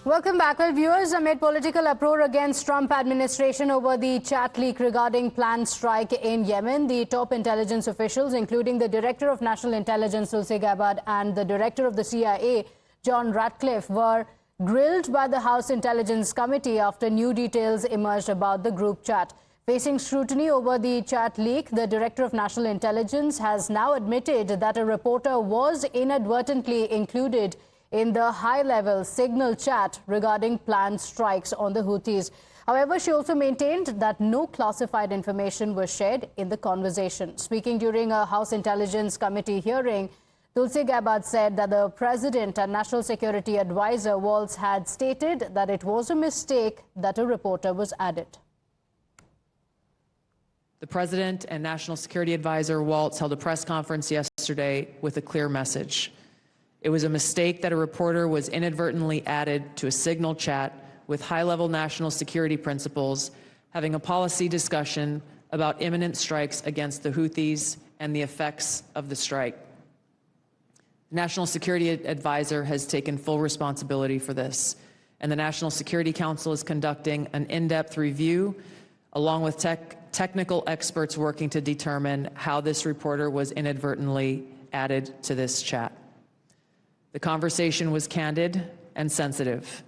Welcome back. Well, viewers, amid political uproar against Trump administration over the chat leak regarding planned strike in Yemen, the top intelligence officials, including the Director of National Intelligence, Tulsi Gabbard, and the Director of the CIA, John Ratcliffe, were grilled by the House Intelligence Committee after new details emerged about the group chat. Facing scrutiny over the chat leak, the Director of National Intelligence has now admitted that a reporter was inadvertently included in the high-level signal chat regarding planned strikes on the Houthis. However, she also maintained that no classified information was shared in the conversation. Speaking during a House Intelligence Committee hearing, Tulsi Gabbard said that the President and National Security Advisor Waltz had stated that it was a mistake that a reporter was added. The President and National Security Advisor Waltz held a press conference yesterday with a clear message. It was a mistake that a reporter was inadvertently added to a signal chat with high-level national security principals, having a policy discussion about imminent strikes against the Houthis and the effects of the strike. The National Security Advisor has taken full responsibility for this, and the National Security Council is conducting an in-depth review, along with technical experts working to determine how this reporter was inadvertently added to this chat. The conversation was candid and sensitive,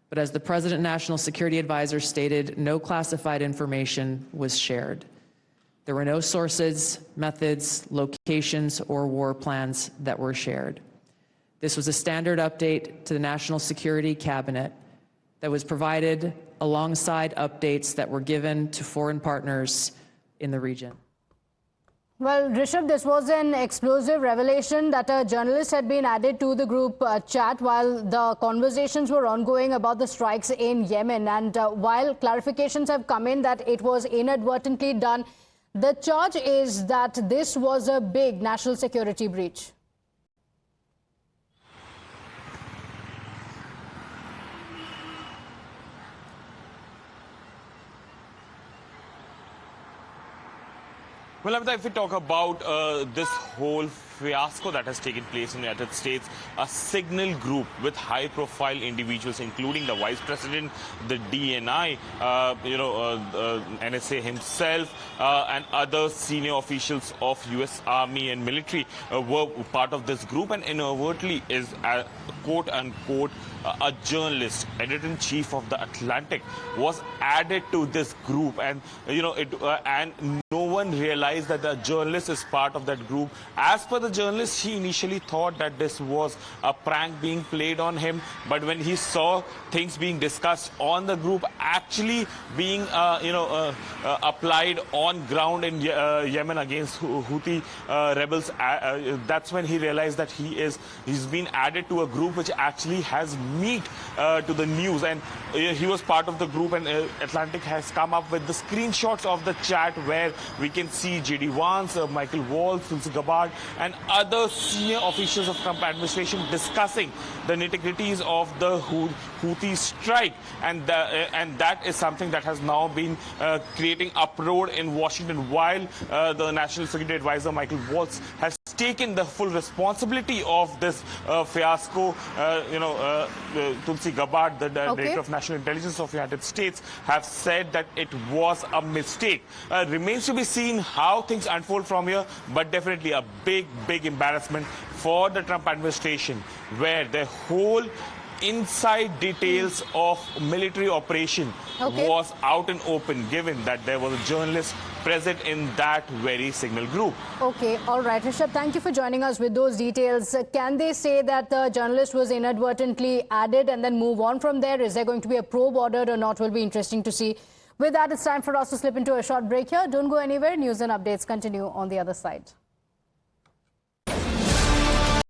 but as the President and National Security Advisor stated, no classified information was shared. There were no sources, methods, locations, or war plans that were shared. This was a standard update to the National Security Cabinet that was provided alongside updates that were given to foreign partners in the region. Well, Rishabh, this was an explosive revelation that a journalist had been added to the group chat while the conversations were ongoing about the strikes in Yemen. And while clarifications have come in that it was inadvertently done, the charge is that this was a big national security breach. Well, Amita, if we talk about this whole fiasco that has taken place in the United States, a signal group with high-profile individuals, including the Vice President, the DNI, NSA himself, and other senior officials of U.S. Army and military were part of this group, and inadvertently is, quote-unquote, a journalist, editor-in-chief of The Atlantic, was added to this group, and and no one realized that the journalist is part of that group. As per the journalist, he initially thought that this was a prank being played on him, but when he saw things being discussed on the group actually being applied on ground in Yemen against Houthi rebels, that's when he realized that he's been added to a group which actually has meat to the news, and he was part of the group, and Atlantic has come up with the screenshots of the chat where we can see J.D. Vance, Michael Waltz, Tulsi Gabbard, and other senior officials of Trump administration discussing the nitty-gritties of the Houthi strike, and that is something that has now been creating uproar in Washington, while the National Security Advisor Michael Waltz has taken the full responsibility of this fiasco. Tulsi Gabbard, the Director of National Intelligence of the United States, have said that it was a mistake. Remains to be seen how things unfold from here, but definitely a big embarrassment for the Trump administration, where the whole inside details of military operation was out and open, given that there was a journalist present in that very signal group. Okay, all right. Rishabh, thank you for joining us with those details. Can they say that the journalist was inadvertently added and then move on from there? Is there going to be a probe ordered or not? Will be interesting to see. With that, it's time for us to slip into a short break here. Don't go anywhere. News and updates continue on the other side.